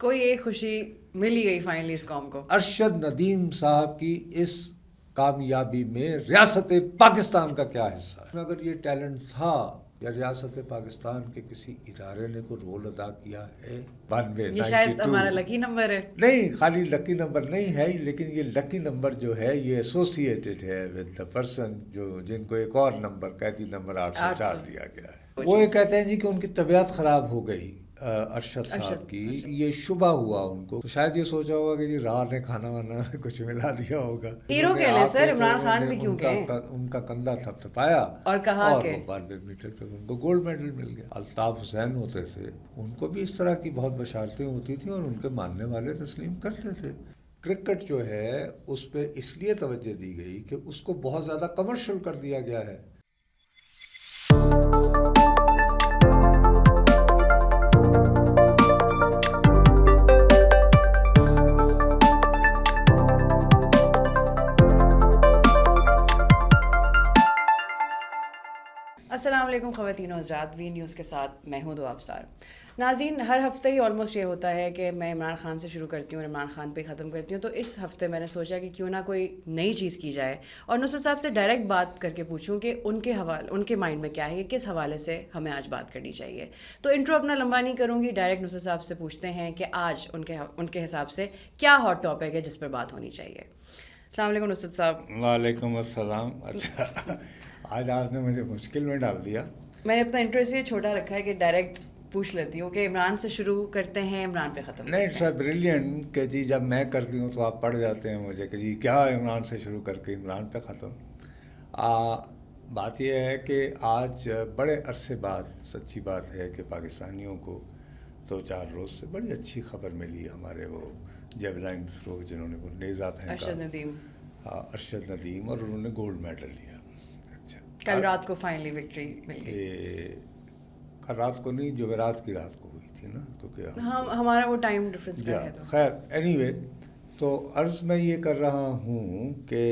کوئی ایک خوشی مل ہی گئی فائنلی اس قوم کو. ارشد ندیم صاحب کی اس کامیابی میں ریاست پاکستان کا کیا حصہ ہے؟ اگر یہ ٹیلنٹ تھا یا ریاست پاکستان کے کسی ادارے نے کوئی رول ادا کیا ہے 92 یہ شاید ہمارا لکی نمبر ہے. نہیں، خالی لکی نمبر نہیں ہے، لیکن یہ لکی نمبر جو ہے یہ ایسوسیٹڈ ہے ود دا پرسن جن کو ایک اور نمبر قیدی نمبر 804 دیا گیا ہے. وہ یہ کہتے ہیں جی کہ ان کی طبیعت خراب ہو گئی ارشد صاحب کی، یہ شبہ ہوا ان کو، تو شاید یہ سوچا ہوگا کہ جی راہ نے کھانا وانا کچھ ملا دیا ہوگا. ہیرو کہہ لیں سر، عمران خان بھی کیوں کہیں، ان کا کندھا تھپتھپایا اور کہا کہ وہ 92 میٹر پہ ان کو گولڈ میڈل مل گیا. الطاف حسین ہوتے تھے، ان کو بھی اس طرح کی بہت بشارتیں ہوتی تھیں اور ان کے ماننے والے تسلیم کرتے تھے. کرکٹ جو ہے اس پہ اس لیے توجہ دی گئی کہ اس کو بہت زیادہ کمرشل کر دیا گیا ہے. السلام علیکم خواتین و حضرات، وی نیوز کے ساتھ میں ہوں دو ابصار. ناظرین، ہر ہفتے ہی آلموسٹ یہ ہوتا ہے کہ میں عمران خان سے شروع کرتی ہوں اور عمران خان پہ ختم کرتی ہوں. تو اس ہفتے میں نے سوچا کہ کیوں نہ کوئی نئی چیز کی جائے اور نصرت صاحب سے ڈائریکٹ بات کر کے پوچھوں کہ ان کے مائنڈ میں کیا ہے، کس حوالے سے ہمیں آج بات کرنی چاہیے. تو انٹرو اپنا لمبا نہیں کروں گی، ڈائریکٹ نصرت صاحب سے پوچھتے ہیں کہ آج ان کے حساب سے کیا ہاٹ ٹاپک ہے جس پر بات ہونی چاہیے. السلام علیکم نصرت صاحب. وعلیکم السلام. اچھا، آج آپ نے مجھے مشکل میں ڈال دیا. میں نے اپنا انٹرو اس لیے چھوٹا رکھا ہے کہ ڈائریکٹ پوچھ لیتی ہوں کہ عمران سے شروع کرتے ہیں، عمران پہ ختم. نہیں سر، بریلینٹ کہ جی جب میں کرتی ہوں تو آپ پڑھ جاتے ہیں مجھے کہ جی کیا عمران سے شروع کر کے عمران پہ ختم. بات یہ ہے کہ آج بڑے عرصے بعد سچی بات ہے کہ پاکستانیوں کو 2-4 روز سے بڑی اچھی خبر ملی. ہمارے وہ جیولائن تھرو جنہوں نے وہ نیزہ پھینکا، ارشد ندیم، اور انہوں نے گولڈ میڈل لیا. اچھا، کل رات کو فائنلی وکٹری مل گئی. کل رات کو نہیں، جمعرات کی رات کو ہوئی تھی نا، کیونکہ ہمارا وہ ٹائم ڈفرینس کا ہے. تو خیر اینی وے، تو عرض میں یہ کر رہا ہوں کہ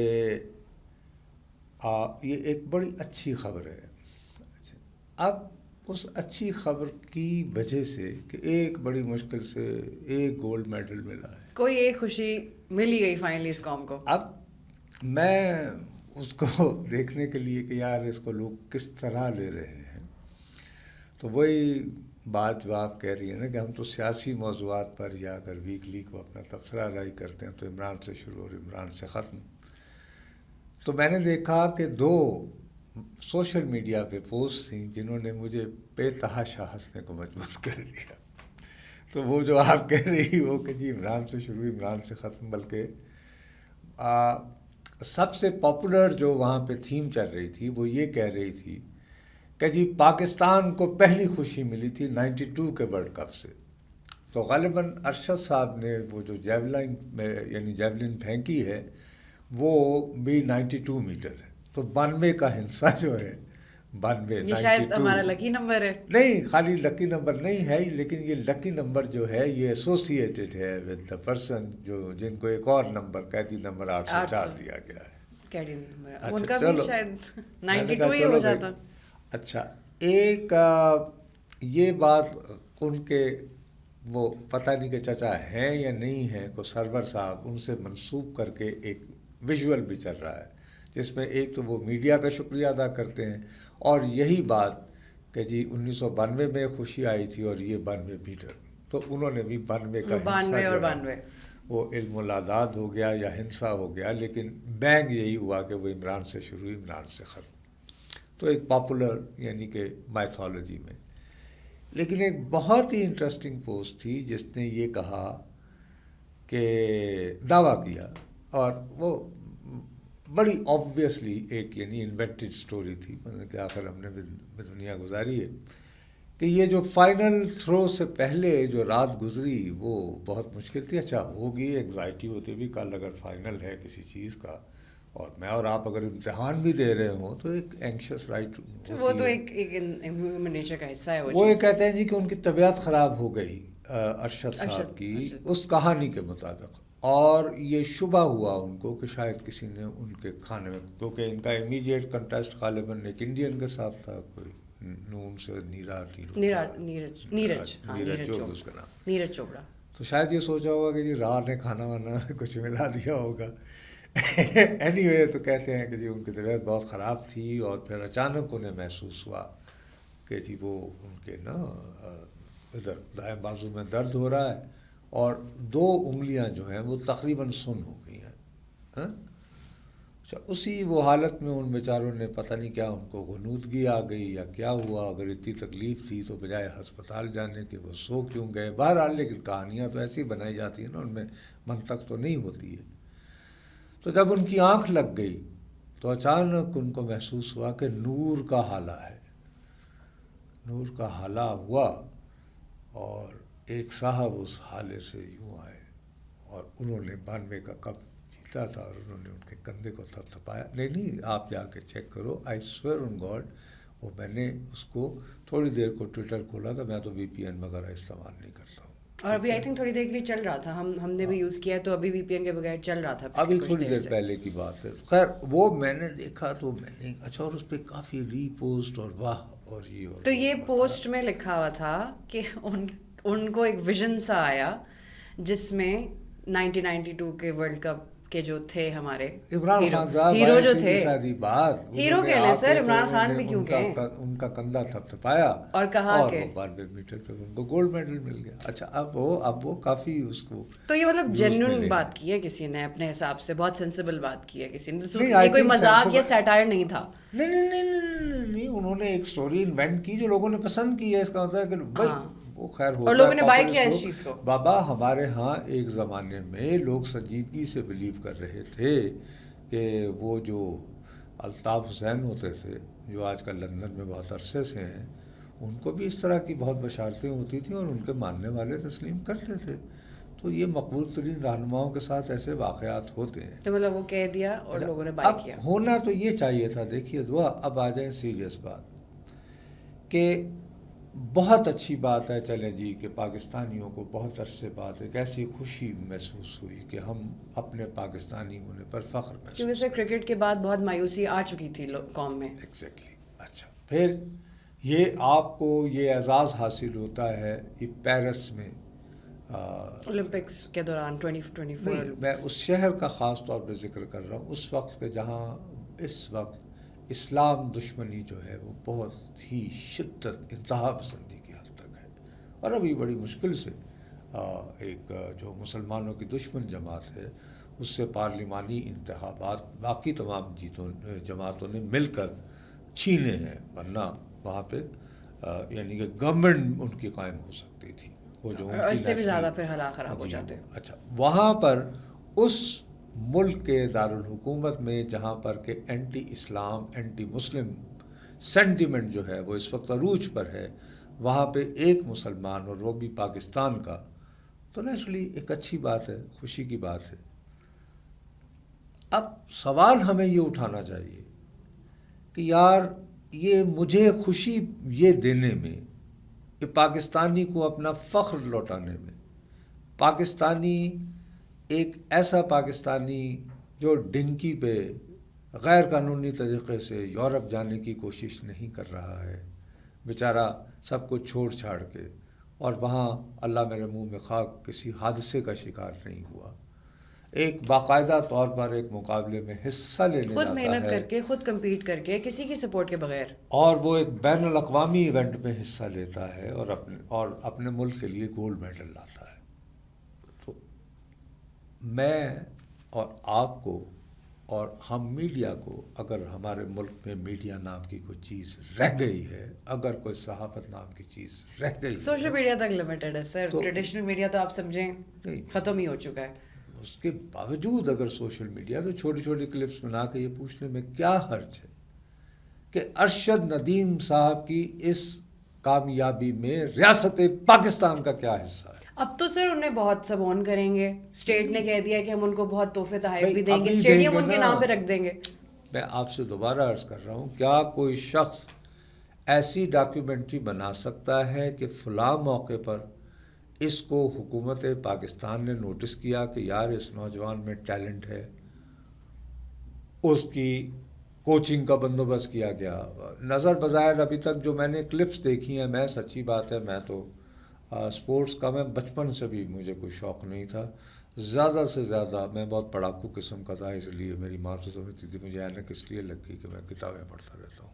یہ ایک بڑی اچھی خبر ہے. اچھا، اب اس اچھی خبر کی وجہ سے کہ ایک بڑی مشکل سے ایک گولڈ میڈل ملا ہے، کوئی ایک خوشی مل ہی گئی فائنلی اس قوم کو. اب میں اس کو دیکھنے کے لیے کہ یار اس کو لوگ کس طرح لے رہے ہیں، تو وہی بات جو آپ کہہ رہی ہیں نا کہ ہم تو سیاسی موضوعات پر یا اگر ویکلی کو اپنا تبصرہ رائے کرتے ہیں تو عمران سے شروع اور عمران سے ختم. تو میں نے دیکھا کہ 2 سوشل میڈیا پہ پوسٹ تھیں جنہوں نے مجھے بے تحاشا ہنسنے کو مجبور کر دیا. تو وہ جو آپ کہہ رہی ہو کہ جی عمران سے شروع عمران سے ختم، بلکہ سب سے پاپولر جو وہاں پہ تھیم چل رہی تھی وہ یہ کہہ رہی تھی کہ جی پاکستان کو پہلی خوشی ملی تھی 92 کے ورلڈ کپ سے. تو غالباً ارشد صاحب نے وہ جو جیولائن میں یعنی جیولن پھینکی ہے وہ بھی 92 میٹر ہے. تو 92 کا ہنسا جو ہے 92، یہ شاید ہمارا لکی نمبر ہے. نہیں، خالی لکی نمبر نہیں ہے، لیکن یہ لکی نمبر جو ہے یہ ایسوسیٹڈ ہے ود دا پرسن جن کو ایک اور نمبر قیدی نمبر 804 دیا گیا ہے. ان کا بھی شاید 92 ہی ہو جاتا. اچھا، ایک یہ بات ان کے وہ پتہ نہیں کہ چچا ہیں یا نہیں ہیں کو سرور صاحب ان سے منسوب کر کے ایک ویژول بھی چل رہا ہے جس میں ایک تو وہ میڈیا کا شکریہ ادا کرتے ہیں اور یہی بات کہ جی 1992 میں خوشی آئی تھی اور یہ 92 میٹر، تو انہوں نے بھی 92 کا ہنسا جو ہے وہ علم العداد ہو گیا یا ہنسا ہو گیا، لیکن بینگ یہی ہوا کہ وہ عمران سے شروع عمران سے ختم. تو ایک پاپولر یعنی کہ مائتھولوجی میں. لیکن ایک بہت ہی انٹرسٹنگ پوسٹ تھی جس نے یہ کہا کہ دعویٰ کیا، اور وہ بڑی آبویسلی ایک یعنی انوینٹڈ سٹوری تھی، کہ آخر ہم نے دنیا گزاری ہے، کہ یہ جو فائنل تھرو سے پہلے جو رات گزری وہ بہت مشکل تھی. اچھا ہوگی، انگزائٹی ہوتی بھی کل اگر فائنل ہے کسی چیز کا اور میں اور آپ اگر امتحان بھی دے رہے ہوں تو ایک اینکشس رائٹ ہوتی ہے. وہ تو ایک ہیومن نیچر کا حصہ ہے. وہ یہ کہتے ہیں جی کہ ان کی طبیعت خراب ہو گئی ارشد صاحب کی اس کہانی کے مطابق، اور یہ شبہ ہوا ان کو کہ شاید کسی نے ان کے کھانے میں، کیونکہ ان کا امیجیٹ کنٹیسٹ غالباً ایک انڈین کے ساتھ تھا، کوئی نون سے نیرج چوپڑا. تو شاید یہ سوچا ہوگا کہ جی راہ نے کھانا وانا کچھ ملا دیا ہوگا. اینی وے تو کہتے ہیں کہ جی ان کی طبیعت بہت خراب تھی اور پھر اچانک انہیں محسوس ہوا کہ جی وہ ان کے نا ادھر دائیں بازو میں درد ہو رہا ہے اور 2 انگلیاں جو ہیں وہ تقریباً سن ہو گئی ہیں. اچھا اسی وہ حالت میں ان بیچاروں نے پتہ نہیں کیا ان کو غنودگی آ گئی یا کیا ہوا. اگر اتنی تکلیف تھی تو بجائے ہسپتال جانے کے وہ سو کیوں گئے. بہرحال لیکن کہانیاں تو ایسی بنائی جاتی ہیں نا, ان میں منطق تو نہیں ہوتی ہے. تو جب ان کی آنکھ لگ گئی تو اچانک ان کو محسوس ہوا کہ نور کا حالہ ہے. نور کا حالہ ہوا اور ایک صاحب اس حالے سے یوں آئے اور انہوں نے 92 کا کپ جیتا تھا اور انہوں نے ان کے کندھے کو تھپتھپایا. نہیں آپ جا کے چیک کرو, آئی سویئر آن گاڈ. وہ میں نے اس کو تھوڑی دیر کو ٹویٹر کھولا تھا, میں تو وی پی این وغیرہ استعمال نہیں کرتا ہوں. اور ابھی آئی تھنک تھوڑی دیر کے لیے چل رہا تھا, ہم نے بھی یوز کیا ہے تو ابھی وی پی این کے بغیر چل رہا تھا ابھی تھوڑی دیر پہلے کی بات ہے. خیر وہ میں نے دیکھا تو میں نے اچھا, اور اس پہ کافی ری پوسٹ اور واہ اور یہ اور تو یہ پوسٹ میں لکھا ہوا تھا کہ ان کو ایک ویژن سا آیا جس میں 1992 کے ورلڈ کپ کے جو تھے ہمارے عمران خان صاحب ہیرو جو تھے, سادی بات ہیرو کہہ لیں سر, عمران خان بھی کیوں کہیں, ان کا کندھا تھپتھپایا اور کہا کہ 92 میٹر پہ ان کو گولڈ میڈل مل گیا. اچھا اب وہ کافی اس کو تو یہ مطلب جینوئن بات کی ہے کسی نے اپنے حساب سے, بہت سینسیبل بات کی ہے کسی نے, یہ کوئی مذاق یا سیٹائر نہیں تھا. نہیں, انہوں نے ایک سٹوری انوینٹ کی جو لوگوں نے پسند کی ہے. اس کا مطلب ہے کہ بھائی وہ خیر ہو, اور لوگوں نے بائی کیا اس چیز کو. بابا ہمارے ہاں ایک زمانے میں لوگ سنجیدگی سے بلیو کر رہے تھے کہ وہ جو الطاف حسین ہوتے تھے جو آج کل لندن میں بہت عرصے سے ہیں, ان کو بھی اس طرح کی بہت بشارتیں ہوتی تھیں اور ان کے ماننے والے تسلیم کرتے تھے. تو یہ مقبول ترین رہنماؤں کے ساتھ ایسے واقعات ہوتے ہیں. تو مطلب وہ کہہ دیا اور لوگوں نے بائی کیا. ہونا تو یہ چاہیے تھا. دیکھیے دعا, اب آ جائیں سیریس بات کہ بہت اچھی بات ہے, چلیں جی, کہ پاکستانیوں کو بہت عرصے بعد ایک ایسی خوشی محسوس ہوئی کہ ہم اپنے پاکستانی ہونے پر فخر محسوس, کیونکہ سے کرکٹ کے بعد بہت مایوسی آ چکی تھی قوم میں. ایگزیکٹلی. اچھا پھر یہ آپ کو یہ اعزاز حاصل ہوتا ہے یہ پیرس میں اولمپکس کے دوران 2024. میں اس شہر کا خاص طور پہ ذکر کر رہا ہوں, اس وقت پہ جہاں اس وقت اسلام دشمنی جو ہے وہ بہت ہی شدت انتہا پسندی کی حد تک ہے, اور ابھی بڑی مشکل سے ایک جو مسلمانوں کی دشمن جماعت ہے اس سے پارلیمانی انتخابات باقی تمام جماعتوں نے مل کر چھینے ہیں, ورنہ وہاں پہ یعنی کہ گورنمنٹ ان کی قائم ہو سکتی تھی. وہ جو اس سے بھی زیادہ پھر حالات خراب ہو جاتے. اچھا وہاں پر اس ملک کے دارالحکومت میں جہاں پر کہ اینٹی اسلام اینٹی مسلم سینٹیمنٹ جو ہے وہ اس وقت عروج پر ہے, وہاں پہ ایک مسلمان اور وہ بھی پاکستان کا, تو نیچرلی ایک اچھی بات ہے, خوشی کی بات ہے. اب سوال ہمیں یہ اٹھانا چاہیے کہ یار یہ مجھے خوشی یہ دینے میں کہ پاکستانی کو اپنا فخر لوٹانے میں, پاکستانی ایک ایسا پاکستانی جو ڈنکی پہ غیر قانونی طریقے سے یورپ جانے کی کوشش نہیں کر رہا ہے, بیچارہ سب کو چھوڑ چھاڑ کے, اور وہاں اللہ میرے منہ میں خاک کسی حادثے کا شکار نہیں ہوا, ایک باقاعدہ طور پر ایک مقابلے میں حصہ لینے خود جاتا محنت ہے, کر کے, خود کمپیٹ کر کے, کسی کی سپورٹ کے بغیر, اور وہ ایک بین الاقوامی ایونٹ میں حصہ لیتا ہے اور اپنے ملک کے لیے گولڈ میڈل لاتا ہے. تو میں اور آپ کو اور ہم میڈیا کو, اگر ہمارے ملک میں میڈیا نام کی کوئی چیز رہ گئی ہے, اگر کوئی صحافت نام کی چیز رہ گئی ہے, سوشل میڈیا تک لمیٹڈ ہے سر. ٹریڈیشنل میڈیا تو آپ سمجھیں ختم ہی ہو چکا ہے. اس کے باوجود اگر سوشل میڈیا, تو چھوٹی چھوٹی کلپس بنا کے یہ پوچھنے میں کیا حرج ہے کہ ارشد ندیم صاحب کی اس کامیابی میں ریاست پاکستان کا کیا حصہ ہے. اب تو سر انہیں بہت سبون کریں گے, اسٹیٹ نے کہہ دیا کہ ہم ان کو بہت تحفے تحائف بھی دیں گے, اسٹیڈیم ان کے نام پہ رکھ دیں گے. میں آپ سے دوبارہ عرض کر رہا ہوں, کیا کوئی شخص ایسی ڈاکیومنٹری بنا سکتا ہے کہ فلاں موقع پر اس کو حکومت پاکستان نے نوٹس کیا کہ یار اس نوجوان میں ٹیلنٹ ہے, اس کی کوچنگ کا بندوبست کیا گیا. نظر بظاہر ابھی تک جو میں نے کلپس دیکھی ہیں, میں سچی بات ہے میں تو اسپورٹس کا میں بچپن سے بھی مجھے کوئی شوق نہیں تھا. زیادہ سے زیادہ میں بہت پڑھاکو قسم کا تھا, اس لیے میری ماں تو سمجھتی تھی مجھے اینک اس لیے لگ گئی کہ میں کتابیں پڑھتا رہتا ہوں.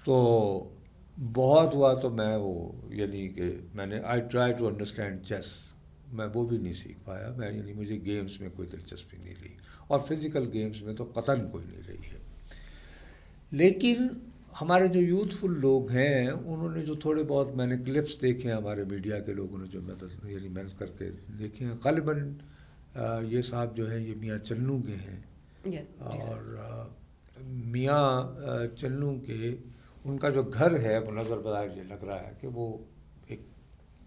تو بہت ہوا تو میں وہ یعنی کہ میں نے I try to understand chess, میں وہ بھی نہیں سیکھ پایا. میں یعنی مجھے گیمز میں کوئی دلچسپی نہیں رہی, اور فزیکل گیمز میں تو قطعاً کوئی نہیں رہی ہے. لیکن ہمارے جو یوتھفل لوگ ہیں انہوں نے جو تھوڑے بہت میں نے کلپس دیکھے ہیں ہمارے میڈیا کے لوگوں نے جو یعنی محنت کر کے دیکھے ہیں, غالباً یہ صاحب جو ہیں یہ میاں چنو کے ہیں, اور میاں چنو کے ان کا جو گھر ہے وہ نظر بظاہر یہ لگ رہا ہے کہ وہ ایک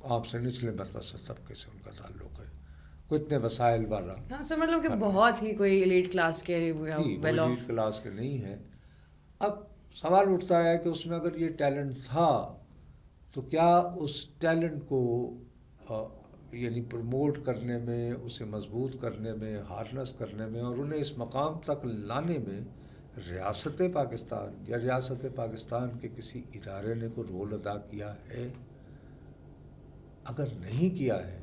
آپ سے نچلے متوسط طبقے سے ان کا تعلق ہے, کوئی اتنے وسائل والا. ہاں سر, مطلب کہ بہت ہی کوئی ایلیٹ کلاس کے ویل آف ایلیٹ کلاس کے نہیں ہے. اب سوال اٹھتا ہے کہ اس میں اگر یہ ٹیلنٹ تھا تو کیا اس ٹیلنٹ کو یعنی پروموٹ کرنے میں, اسے مضبوط کرنے میں, ہارنس کرنے میں, اور انہیں اس مقام تک لانے میں ریاست پاکستان یا ریاست پاکستان کے کسی ادارے نے کوئی رول ادا کیا ہے؟ اگر نہیں کیا ہے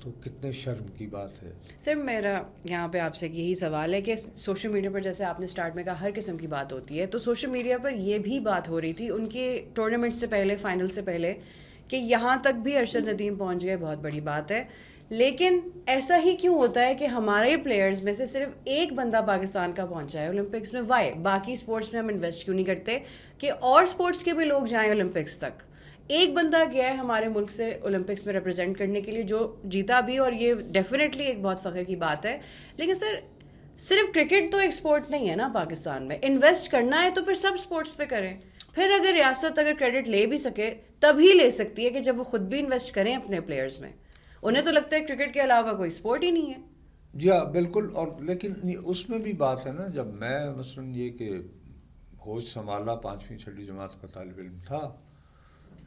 تو کتنے شرم کی بات ہے. سر میرا یہاں پہ آپ سے یہی سوال ہے کہ سوشل میڈیا پر جیسے آپ نے اسٹارٹ میں کہا ہر قسم کی بات ہوتی ہے, تو سوشل میڈیا پر یہ بھی بات ہو رہی تھی ان کے ٹورنامنٹ سے پہلے, فائنل سے پہلے, کہ یہاں تک بھی ارشد ندیم پہنچ گئے, بہت بڑی بات ہے. لیکن ایسا ہی کیوں ہوتا ہے کہ ہمارے پلیئرز میں سے صرف ایک بندہ پاکستان کا پہنچا ہے اولمپکس میں؟ وائی باقی اسپورٹس میں ہم انویسٹ کیوں نہیں کرتے کہ اور اسپورٹس کے بھی لوگ جائیں اولمپکس تک؟ ایک بندہ گیا ہے ہمارے ملک سے اولمپکس میں ریپرزینٹ کرنے کے لیے, جو جیتا بھی, اور یہ ڈیفینیٹلی ایک بہت فخر کی بات ہے. لیکن سر صرف کرکٹ تو ایک اسپورٹ نہیں ہے نا پاکستان میں, انویسٹ کرنا ہے تو پھر سب اسپورٹس پہ کریں. پھر اگر ریاست اگر کریڈٹ لے بھی سکے تبھی لے سکتی ہے کہ جب وہ خود بھی انویسٹ کریں اپنے پلیئرز میں. انہیں تو لگتا ہے کرکٹ کے علاوہ کوئی اسپورٹ ہی نہیں ہے. جی ہاں بالکل. اور لیکن اس میں بھی بات ہے نا, جب میں مثلاً یہ کہ ہوش سنبھالا 5ویں 6ٹھی جماعت کا طالب علم تھا,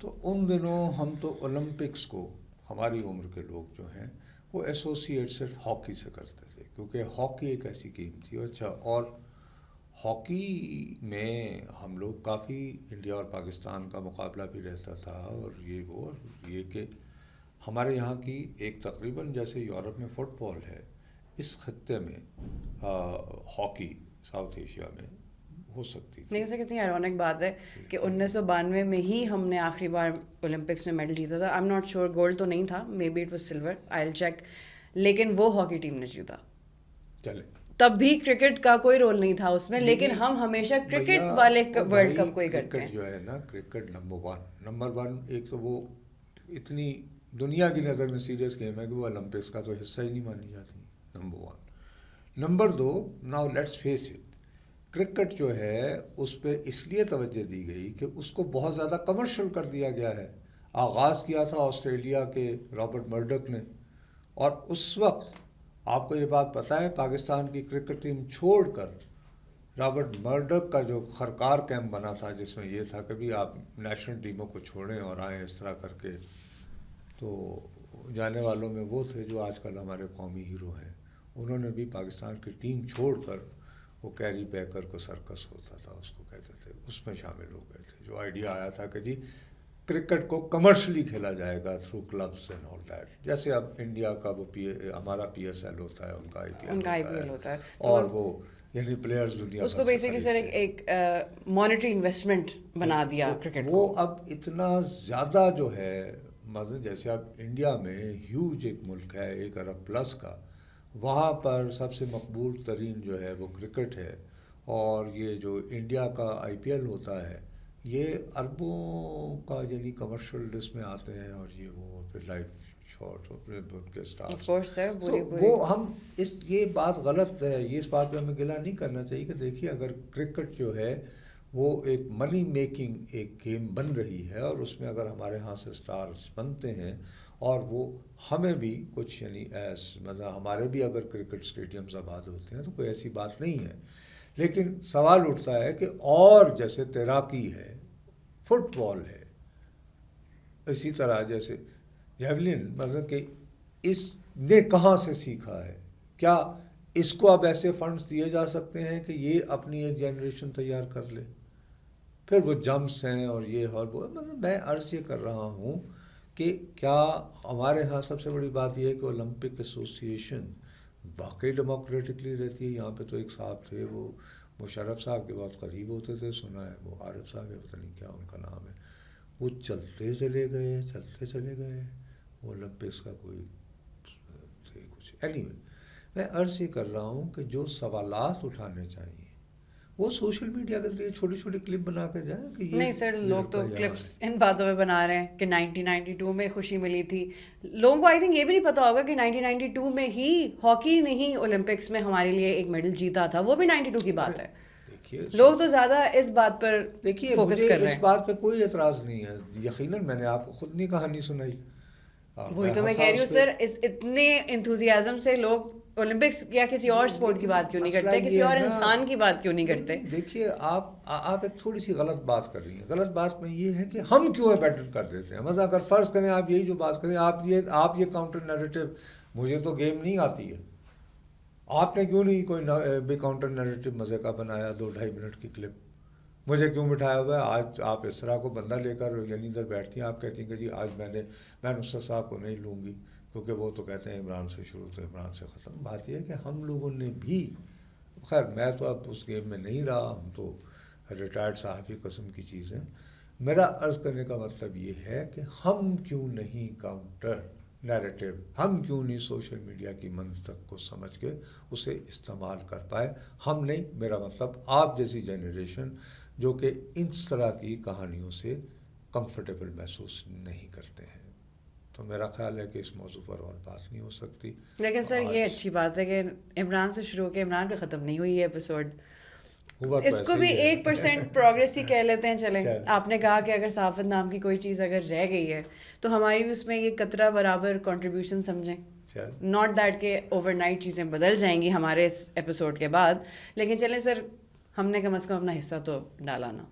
تو ان دنوں ہم تو اولمپکس کو, ہماری عمر کے لوگ جو ہیں وہ ایسوسیٹ صرف ہاکی سے کرتے تھے, کیونکہ ہاکی ایک ایسی گیم تھی. اچھا, اور ہاکی میں ہم لوگ کافی انڈیا اور پاکستان کا مقابلہ بھی رہتا تھا, اور یہ وہ, اور یہ کہ ہمارے یہاں کی ایک تقریباً جیسے یورپ میں فٹ بال ہے, اس خطے میں ہاکی ساؤتھ ایشیا میں ہو سکتی تھی. لیکن سر کتنی آئرونک بات ہے کہ 1992 میں ہی ہم نے آخری بار اولمپکس میں میڈل جیتا تھا. I am not sure, gold تو نہیں تھا, maybe it was silver, I will check, لیکن وہ ہاکی ٹیم نے جیتا. چلے تب بھی کرکٹ کا کوئی رول نہیں تھا اس میں, لیکن ہم ہمیشہ کرکٹ والے ورلڈ کپ کو ہی کرتے ہیں. کرکٹ جو ہے نا, کرکٹ نمبر ون, ایک تو وہ اتنی دنیا کی نظر میں سیریس گیم ہے کہ وہ اولمپکس کا تو حصہ ہی نہیں مانی جاتی, نمبر ون. نمبر دو, now let's face it, cricket جو ہے اس پہ اس لیے توجہ دی گئی کہ اس کو بہت زیادہ کمرشل کر دیا گیا ہے. آغاز کیا تھا آسٹریلیا کے رابرٹ مرڈک نے, اور اس وقت آپ کو یہ بات پتہ ہے پاکستان کی کرکٹ ٹیم چھوڑ کر رابرٹ مرڈک کا جو خرکار کیمپ بنا تھا, جس میں یہ تھا کہ بھی آپ نیشنل ٹیموں کو چھوڑیں اور آئیں اس طرح کر کے, تو جانے والوں میں وہ تھے جو آج کل ہمارے قومی ہیرو ہیں. انہوں نے بھی پاکستان کی ٹیم چھوڑ کر, وہ کیری بیکر کو سرکس ہوتا تھا اس کو کہتے تھے, اس میں شامل ہو گئے تھے. جو آئیڈیا آیا تھا کہ جی کرکٹ کو کمرشلی کھیلا جائے گا through clubs and all that, جیسے اب انڈیا کا وہ ہمارا PSL ہوتا ہے, ان کا IPL ہوتا ہے, اور وہ یعنی پلیئرز دنیا اس کو بیسیکلی سر ایک مانیٹری انویسٹمنٹ بنا دیا کرکٹ کو. وہ اب اتنا زیادہ جو ہے, مطلب جیسے اب انڈیا میں ہیوج ایک ملک ہے 1 ارب پلس کا, وہاں پر سب سے مقبول ترین جو ہے وہ کرکٹ ہے, اور یہ جو انڈیا کا IPL ہوتا ہے یہ اربوں کا یعنی کمرشل لسٹ میں آتے ہیں, اور یہ وہ پھر لائیو شارٹ کے اسٹارز, تو وہ ہم یہ بات غلط ہے, یہ اس بات پہ ہمیں گلہ نہیں کرنا چاہیے کہ دیکھیے اگر کرکٹ جو ہے وہ ایک منی میکنگ ایک گیم بن رہی ہے, اور اس میں اگر ہمارے ہاں سے اسٹارز بنتے ہیں, اور وہ ہمیں بھی کچھ یعنی مطلب ہمارے بھی اگر کرکٹ اسٹیڈیمز آباد ہوتے ہیں تو کوئی ایسی بات نہیں ہے. لیکن سوال اٹھتا ہے کہ اور جیسے تیراکی ہے, فٹ بال ہے, اسی طرح جیسے جیولن, مطلب کہ اس نے کہاں سے سیکھا ہے؟ کیا اس کو اب ایسے فنڈز دیے جا سکتے ہیں کہ یہ اپنی ایک جنریشن تیار کر لے؟ پھر وہ جمپس ہیں اور یہ اور وہ, مطلب میں عرض یہ کر رہا ہوں کہ کیا ہمارے ہاں سب سے بڑی بات یہ ہے کہ اولمپک ایسوسیشن واقعی ڈیموکریٹکلی رہتی ہے. یہاں پہ تو ایک صاحب تھے وہ مشرف صاحب کے بہت قریب ہوتے تھے, سنا ہے وہ عارف صاحب ہے, پتہ نہیں کیا ان کا نام ہے, وہ چلتے چلے گئے. وہ اولمپکس کا کوئی تھے کچھ. اینی وے میں عرض یہ کر رہا ہوں کہ جو سوالات اٹھانے چاہیے وہ سوشل میڈیا کے ذریعے چھوٹی چھوٹی کلپ بنا کے جائیں کہ یہ نہیں سر, لوگ تو کلپس ان باتوں پہ بنا رہے ہیں کہ 1992 میں خوشی ملی تھی. لوگوں کو آئی تھنک یہ بھی نہیں پتا ہوگا کہ 1992 میں ہی ہاکی نے ہی اولمپکس میں ہمارے لیے ایک میڈل جیتا تھا, وہ بھی 92 کی بات ہے. لوگ تو زیادہ اس بات پر فوکس کر رہے ہیں. اس بات پہ کوئی اعتراض نہیں ہے, یقیناً میں نے آپ کو خود نہیں کہانی سنائی. وہی تو میں کہہ رہی ہوں سر, اتنے انتھوزیازم سے لوگ اولمپکس یا کسی اور اسپورٹ کی بات کیوں نہیں کرتے, کسی اور انسان کی بات کیوں نہیں کرتے؟ دیکھیے آپ ایک تھوڑی سی غلط بات کر رہی ہیں. غلط بات میں یہ ہے کہ ہم کیوں ابیٹن کر دیتے ہیں. مطلب اگر فرض کریں آپ یہی جو بات کریں, آپ یہ کاؤنٹر نیریٹو, مجھے تو گیم نہیں آتی ہے, آپ نے کیوں نہیں کوئی بے کاؤنٹر نیریٹو مزے کا بنایا 2-2.5 منٹ کی کلپ, مجھے کیوں بٹھایا ہوا ہے؟ آج آپ اس طرح کو بندہ لے کر یعنی ادھر بیٹھتی ہیں, آپ کہتی ہیں کہ جی آج میں نصرت صاحب کو نہیں لوں گی کیونکہ وہ تو کہتے ہیں عمران سے شروع تو عمران سے ختم. بات یہ ہے کہ ہم لوگوں نے بھی, خیر میں تو اب اس گیم میں نہیں رہا, ہم تو ریٹائرڈ صحافی قسم کی چیز ہیں. میرا عرض کرنے کا مطلب یہ ہے کہ ہم کیوں نہیں کاؤنٹر نیریٹو, ہم کیوں نہیں سوشل میڈیا کی منطق کو سمجھ کے اسے استعمال کر پائے. ہم نہیں, میرا مطلب آپ جیسی جنریشن جو کہ اس طرح کی کہانیوں سے کمفرٹیبل محسوس نہیں کرتے ہیں. تو میرا خیال ہے کہ اس موضوع پر اور بات نہیں ہو سکتی. لیکن سر یہ اچھی بات ہے کہ عمران سے شروع ہو کے عمران پہ ختم نہیں ہوئی ہے ایپیسوڈ, اس کو بھی 1% پروگریس ہی کہہ لیتے ہیں. چلیں, آپ نے کہا کہ اگر صحافت نام کی کوئی چیز اگر رہ گئی ہے تو ہماری بھی اس میں یہ قطرہ برابر کنٹریبیوشن سمجھیں. ناٹ دیٹ کہ اوور نائٹ چیزیں بدل جائیں گی ہمارے اس ایپیسوڈ کے بعد, لیکن چلیں سر ہم نے کم از کم اپنا حصہ تو ڈالا نا.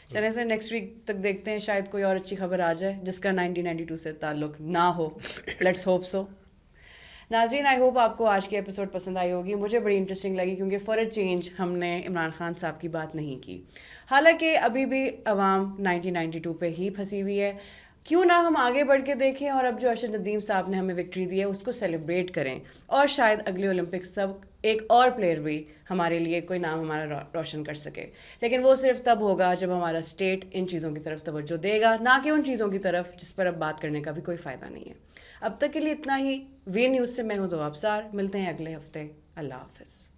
چلیں سر نیکسٹ ویک تک دیکھتے ہیں, شاید کوئی اور اچھی خبر آ جائے جس کا 1992 سے تعلق نہ ہو. Let's hope so. ناظرین, آئی ہوپ آپ کو آج کی ایپیسوڈ پسند آئی ہوگی. مجھے بڑی انٹرسٹنگ لگی کیونکہ فار اے چینج ہم نے عمران خان صاحب کی بات نہیں کی. حالانکہ ابھی بھی عوام 1992 پہ ہی پھنسی ہوئی ہے. کیوں نہ ہم آگے بڑھ کے دیکھیں اور اب جو ارشد ندیم صاحب نے ہمیں وکٹری دی ہے اس کو سیلیبریٹ کریں, اور شاید اگلے اولمپکس تک ایک اور پلیئر بھی ہمارے لیے کوئی نام ہمارا روشن کر سکے. لیکن وہ صرف تب ہوگا جب ہمارا اسٹیٹ ان چیزوں کی طرف توجہ دے گا, نہ کہ ان چیزوں کی طرف جس پر اب بات کرنے کا بھی کوئی فائدہ نہیں ہے. اب تک کے لیے اتنا ہی. وی نیوز سے میں ہوں دو ابصار, ملتے ہیں اگلے ہفتے. اللہ حافظ.